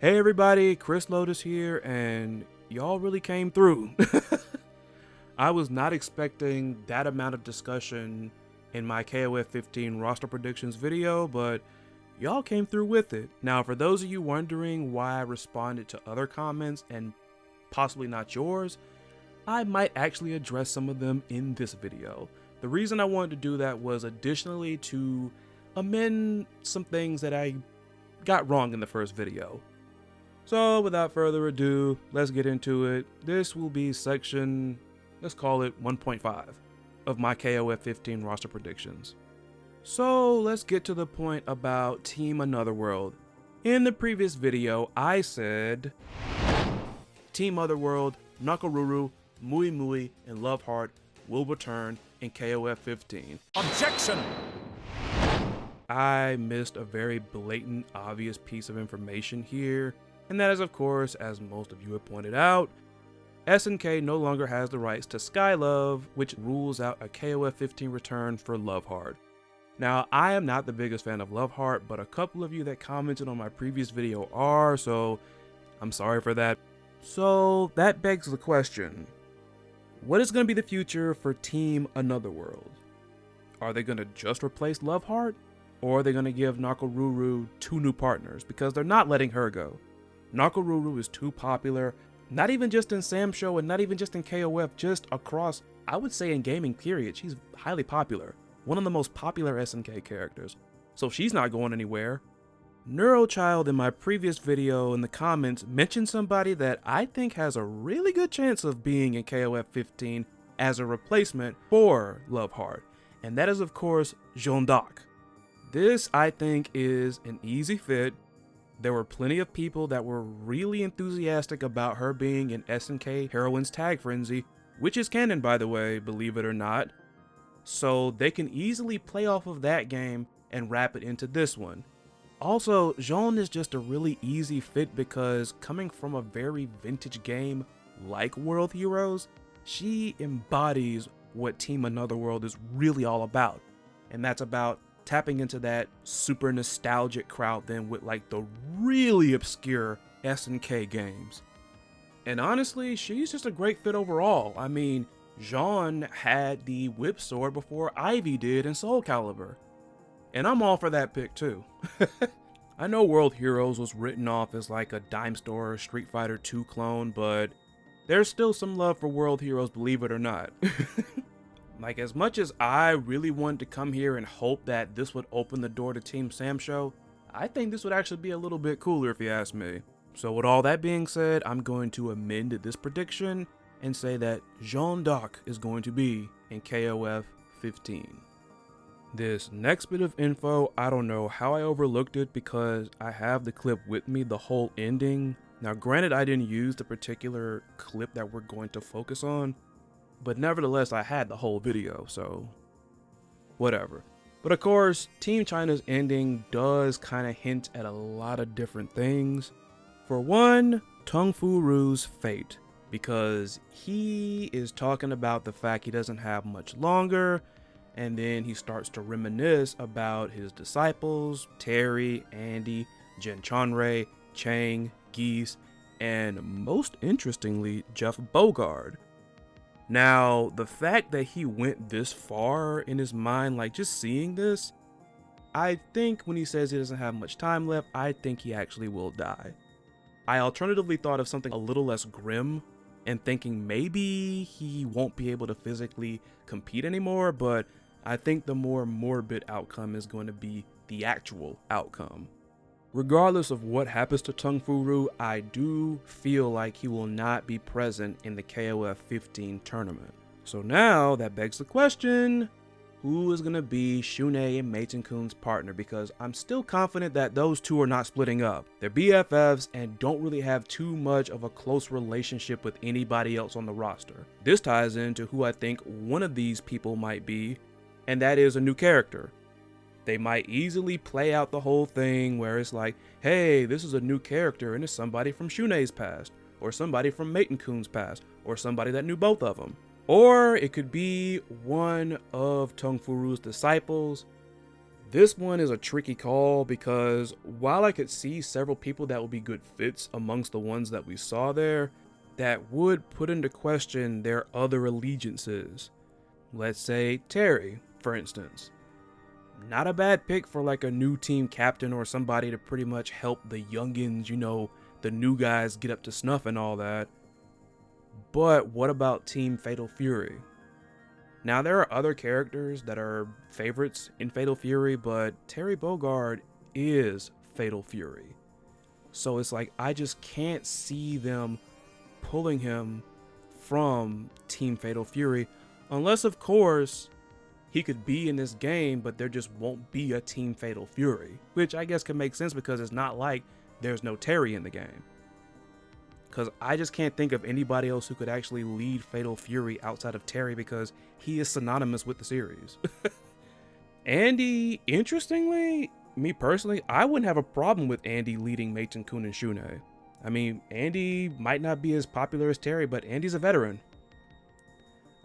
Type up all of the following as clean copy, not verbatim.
Hey everybody, Chris Lotus here, and y'all really came through. I was not expecting that amount of discussion in my KOF 15 roster predictions video, but y'all came through with it. Now, for those of you wondering why I responded to other comments and possibly not yours, I might actually address some of them in this video. The reason I wanted to do that was additionally to amend some things that I got wrong in the first video. So without further ado, let's get into it. This will be section, let's call it 1.5 of my KOF 15 roster predictions. So let's get to the point about Team Anotherworld. In the previous video, I said Team Otherworld, Nakoruru, Mui Mui, and Loveheart will return in KOF 15. Objection! I missed a very blatant, obvious piece of information here. And that is, of course, as most of you have pointed out, SNK no longer has the rights to Skylove, which rules out a KOF 15 return for Loveheart. Now, I am not the biggest fan of Loveheart, but a couple of you that commented on my previous video are, so I'm sorry for that. So that begs the question, what is going to be the future for Team Anotherworld? Are they going to just replace Loveheart? Or are they going to give Nakoruru 2 new partners? Because they're not letting her go. Nakoruru is too popular, not even just in Sam Show and not even just in KOF, just across, I would say in gaming period. She's highly popular. One of the most popular SNK characters. So she's not going anywhere. Neurochild in my previous video in the comments mentioned somebody that I think has a really good chance of being in KOF 15 as a replacement for Loveheart. And that is, of course, Jeanne d'Arc. This, I think, is an easy fit. There were plenty of people that were really enthusiastic about her being in SNK Heroines Tag Frenzy, which is canon, by the way, believe it or not. So they can easily play off of that game and wrap it into this one. Also, Jeanne is just a really easy fit because coming from a very vintage game like World Heroes, she embodies what Team Anotherworld is really all about. And that's about tapping into that super nostalgic crowd then with like the really obscure SNK games. And honestly, she's just a great fit overall. I mean, Jeanne had the whip sword before Ivy did in Soul Calibur. And I'm all for that pick too. I know World Heroes was written off as like a Dime Store Street Fighter 2 clone, but there's still some love for World Heroes, believe it or not. Like, as much as I really wanted to come here and hope that this would open the door to Team Sam Show, I think this would actually be a little bit cooler if you ask me. So with all that being said, I'm going to amend this prediction and say that Jeanne d'Arc is going to be in KOF 15. This next bit of info, I don't know how I overlooked it because I have the clip with me, the whole ending. Now granted, I didn't use the particular clip that we're going to focus on, but nevertheless, I had the whole video, so whatever. But of course, Team China's ending does kind of hint at a lot of different things. For one, Tung Fu Ru's fate, because he is talking about the fact he doesn't have much longer, and then he starts to reminisce about his disciples, Terry, Andy, Jin Chanrei, Chang, Geese, and most interestingly, Jeff Bogard. Now, the fact that he went this far in his mind, like just seeing this, I think when he says he doesn't have much time left, I think he actually will die. I alternatively thought of something a little less grim and thinking maybe he won't be able to physically compete anymore, but I think the more morbid outcome is going to be the actual outcome. Regardless of what happens to Tung Fu Ru, I do feel like he will not be present in the KOF 15 tournament. So now that begs the question, who is going to be Shune and Meitenkun partner? Because I'm still confident that those two are not splitting up. They're BFFs and don't really have too much of a close relationship with anybody else on the roster. This ties into who I think one of these people might be, and that is a new character. They might easily play out the whole thing where it's like, hey, this is a new character and it's somebody from Shune's past, or somebody from Meitenkun's past, or somebody that knew both of them. Or it could be one of Tung Fu Ru's disciples. This one is a tricky call because while I could see several people that would be good fits amongst the ones that we saw there, that would put into question their other allegiances. Let's say Terry, for instance. Not a bad pick for like a new team captain or somebody to pretty much help the youngins, you know, the new guys get up to snuff and all that. But what about Team Fatal Fury? Now, there are other characters that are favorites in Fatal Fury, but Terry Bogard is Fatal Fury. So it's like, I just can't see them pulling him from Team Fatal Fury, unless, of course, he could be in this game, but there just won't be a Team Fatal Fury, which I guess can make sense because it's not like there's no Terry in the game. Because I just can't think of anybody else who could actually lead Fatal Fury outside of Terry because he is synonymous with the series. Andy, interestingly, me personally, I wouldn't have a problem with Andy leading Meiten Kun and Shun'ei. I mean, Andy might not be as popular as Terry, but Andy's a veteran.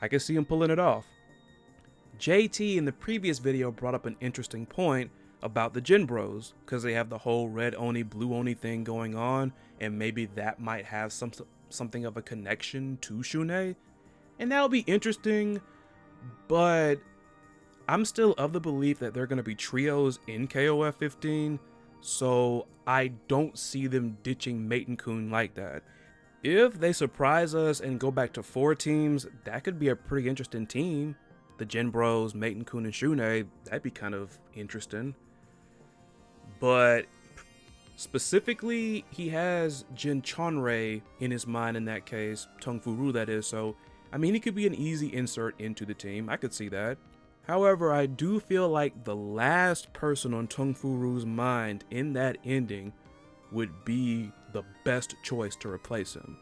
I can see him pulling it off. JT in the previous video brought up an interesting point about the Jin Bros, because they have the whole red Oni, blue Oni thing going on, and maybe that might have something of a connection to Shun'ei, and that would be interesting, but I'm still of the belief that they're going to be trios in KOF 15, so I don't see them ditching Meiten Kun like that. If they surprise us and go back to 4 teams, that could be a pretty interesting team. The Jin Bros, Meiten Kun, and Shun'ei, that'd be kind of interesting. But specifically, he has Jin Chonrei in his mind in that case, Tung Fu Ru that is, so I mean he could be an easy insert into the team, I could see that. However, I do feel like the last person on Tung Fu Ru's mind in that ending would be the best choice to replace him.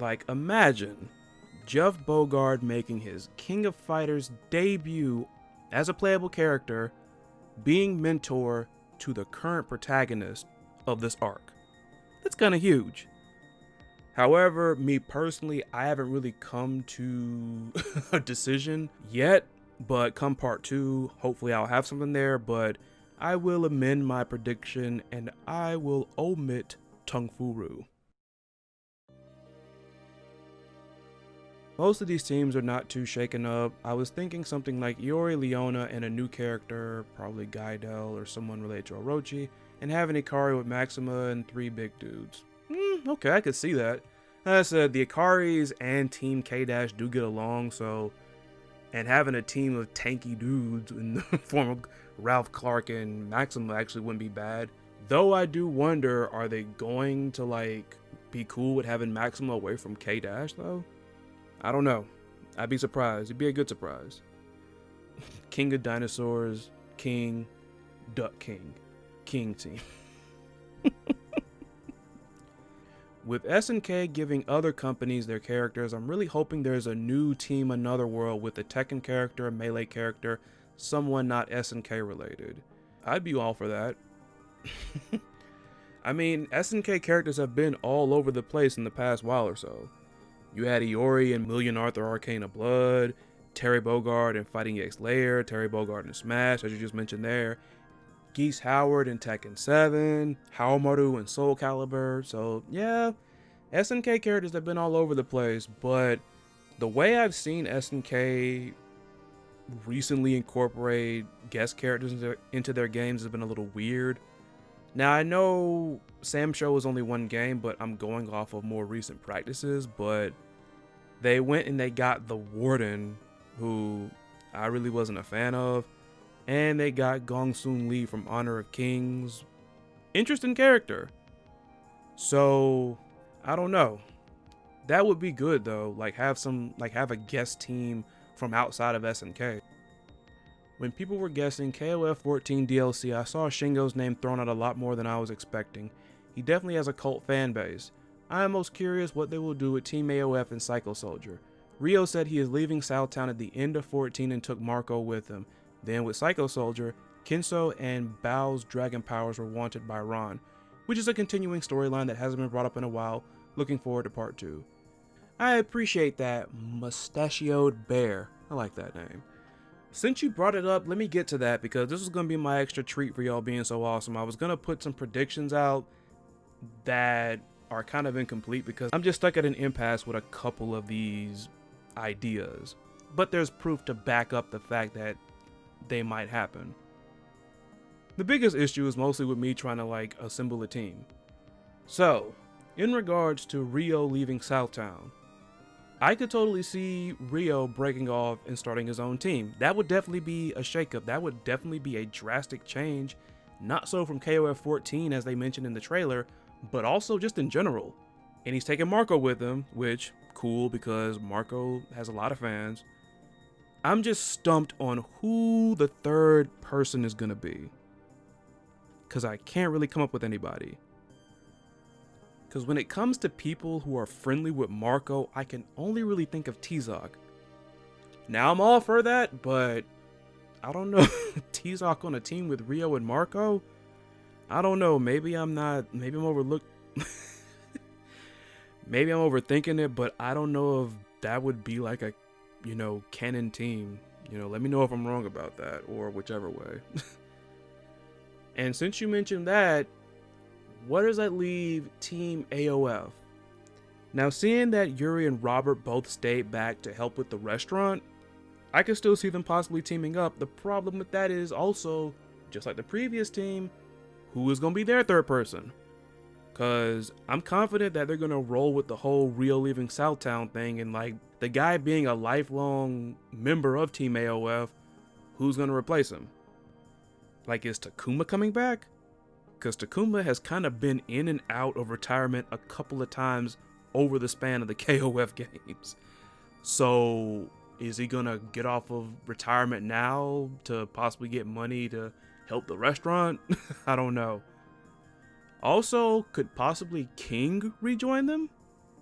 Like, imagine Jeff Bogard making his King of Fighters debut as a playable character, being mentor to the current protagonist of this arc. That's kind of huge. However, me personally, I haven't really come to a decision yet, but come part 2, hopefully I'll have something there, but I will amend my prediction and I will omit Tung Fu Ru. Most of these teams are not too shaken up. I was thinking something like Iori Leona and a new character, probably Gaidel or someone related to Orochi, and having Ikari with Maxima and 3 big dudes. Okay, I could see that. As I said, the Ikaris and Team K-Dash do get along, so... And having a team of tanky dudes in the form of Ralph Clark and Maxima actually wouldn't be bad. Though I do wonder, are they going to, like, be cool with having Maxima away from K-Dash, though? I don't know. I'd be surprised. It'd be a good surprise. King of Dinosaurs, King, Duck King. King team. With SNK giving other companies their characters, I'm really hoping there's a new Team Another World with a Tekken character, a Melee character, someone not SNK related. I'd be all for that. I mean, SNK characters have been all over the place in the past while or so. You had Iori in Million Arthur Arcane of Blood, Terry Bogard in Fighting EX Lair, Terry Bogard in Smash, as you just mentioned there, Geese Howard in Tekken 7, Haomaru in Soul Calibur. So yeah, SNK characters have been all over the place, but the way I've seen SNK recently incorporate guest characters into their games has been a little weird. Now I know Sam Show is only 1 game, but I'm going off of more recent practices, but they went and they got the Warden, who I really wasn't a fan of, and they got Gong Soon Lee from Honor of Kings. Interesting character. So, I don't know. That would be good though, have a guest team from outside of SNK. When people were guessing KOF 14 DLC, I saw Shingo's name thrown out a lot more than I was expecting. He definitely has a cult fan base. I am most curious what they will do with Team AOF and Psycho Soldier. Rio said he is leaving Southtown at the end of 14 and took Marco with him. Then with Psycho Soldier, Kinso and Bao's dragon powers were wanted by Ron, which is a continuing storyline that hasn't been brought up in a while. Looking forward to part 2. I appreciate that, Mustachioed Bear. I like that name. Since you brought it up, let me get to that because this is going to be my extra treat for y'all being so awesome. I was going to put some predictions out that are kind of incomplete because I'm just stuck at an impasse with a couple of these ideas. But there's proof to back up the fact that they might happen. The biggest issue is mostly with me trying to like assemble a team. So, in regards to Rio leaving Southtown, I could totally see Rio breaking off and starting his own team. That would definitely be a shakeup. That would definitely be a drastic change. Not so from KOF 14 as they mentioned in the trailer, but also just in general. And he's taking Marco with him, which, cool because Marco has a lot of fans. I'm just stumped on who the third person is gonna be. Because I can't really come up with anybody. Because when it comes to people who are friendly with Marco, I can only really think of T-Zoc. Now I'm all for that, but I don't know. T-Zoc on a team with Rio and Marco? I don't know. Maybe I'm overthinking it, but I don't know if that would be like a, canon team. Let me know if I'm wrong about that or whichever way. And since you mentioned that, where does that leave Team AOF? Now, seeing that Yuri and Robert both stayed back to help with the restaurant, I can still see them possibly teaming up. The problem with that is also, just like the previous team, who is going to be their third person? Because I'm confident that they're going to roll with the whole Rio leaving Southtown thing and like the guy being a lifelong member of Team AOF, who's going to replace him? Like, is Takuma coming back? Because Takuma has kind of been in and out of retirement a couple of times over the span of the KOF games. So, is he going to get off of retirement now to possibly get money to help the restaurant? I don't know. Also, could possibly King rejoin them?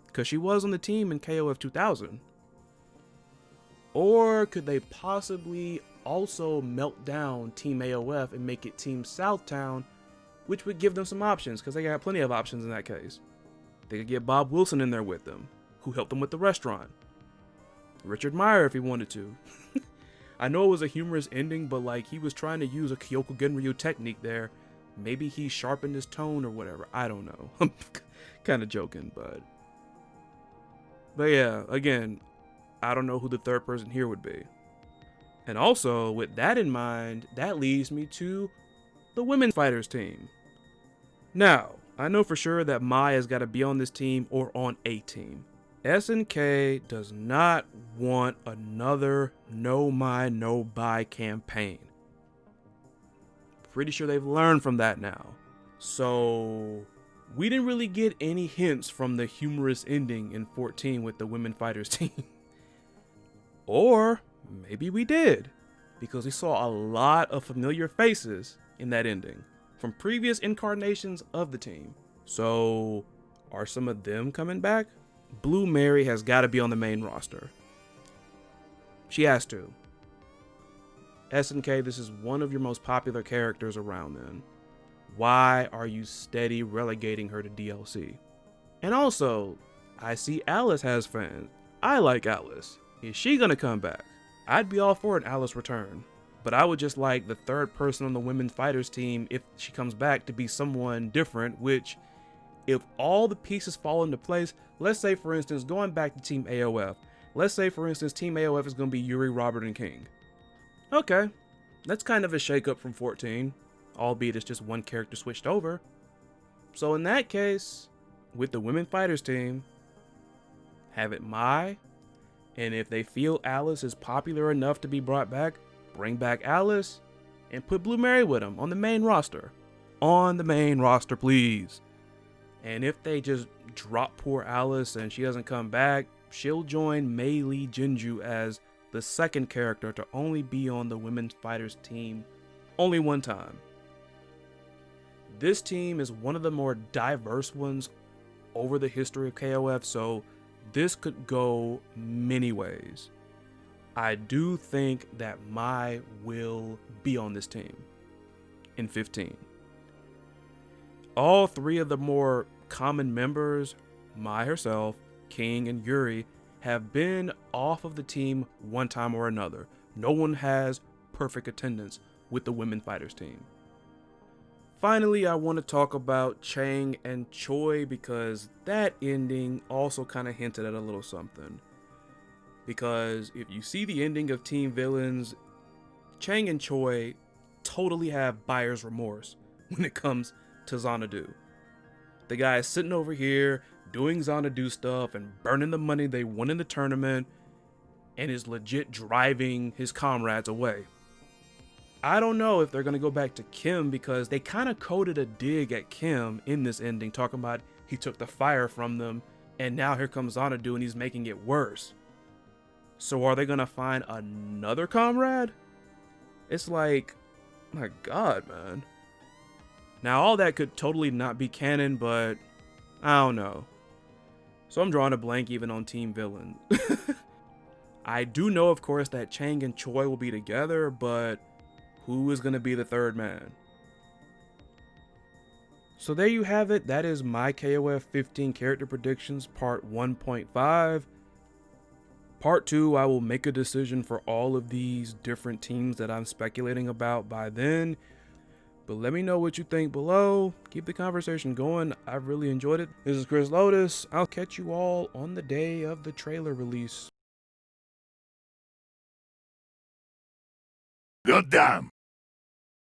Because she was on the team in KOF 2000. Or could they possibly also melt down Team AOF and make it Team Southtown, which would give them some options, because they got plenty of options in that case. They could get Bob Wilson in there with them, who helped them with the restaurant. Richard Meyer if he wanted to. I know it was a humorous ending, but like he was trying to use a Kyoko Genryu technique there. Maybe he sharpened his tone or whatever. I don't know. I'm kind of joking, but yeah, again, I don't know who the third person here would be. And also, with that in mind, that leads me to the women's fighters team. Now, I know for sure that Maya's got to be on this team or on a team. SNK does not want another no Mai no buy campaign. Pretty sure they've learned from that now. So, we didn't really get any hints from the humorous ending in 14 with the women fighters team. Or maybe we did, because we saw a lot of familiar faces in that ending from previous incarnations of the team. So, are some of them coming back? Blue Mary has got to be on the main roster. She has to. SNK, this is one of your most popular characters around then. Why are you steady relegating her to DLC? And also, I see Alice has fans. I like Alice. Is she gonna come back? I'd be all for an Alice return. But I would just like the third person on the women's fighters team, if she comes back, to be someone different, which, if all the pieces fall into place, let's say for instance, going back to Team AOF, let's say for instance, Team AOF is going to be Yuri, Robert, and King. Okay, that's kind of a shakeup from 14, albeit it's just one character switched over. So in that case, with the women fighters team, have it Mai, and if they feel Alice is popular enough to be brought back, bring back Alice, and put Blue Mary with them on the main roster. On the main roster, please. And if they just drop poor Alice and she doesn't come back, she'll join Mei Lee Jinju as the second character to only be on the women's fighters team only one time. This team is one of the more diverse ones over the history of KOF, so this could go many ways. I do think that Mai will be on this team in 15. All three of the more common members, Mai herself, King, and Yuri, have been off of the team one time or another. No one has perfect attendance with the women fighters team. Finally, I want to talk about Chang and Choi because that ending also kind of hinted at a little something. Because if you see the ending of Team Villains, Chang and Choi totally have buyer's remorse when it comes to Xanadu. The guy is sitting over here doing Xanadu stuff and burning the money they won in the tournament and is legit driving his comrades away. I don't know if they're going to go back to Kim because they kind of coded a dig at Kim in this ending, talking about he took the fire from them and now here comes Xanadu and he's making it worse. So are they going to find another comrade? It's like, my God, man. Now all that could totally not be canon, but I don't know. So I'm drawing a blank even on Team Villain. I do know, of course, that Chang and Choi will be together, but who is going to be the third man? So there you have it. That is my KOF 15 character predictions part 1.5. Part 2, I will make a decision for all of these different teams that I'm speculating about by then. But let me know what you think below. Keep the conversation going. I've really enjoyed it. This is Chris Lotus. I'll catch you all on the day of the trailer release. Goddamn!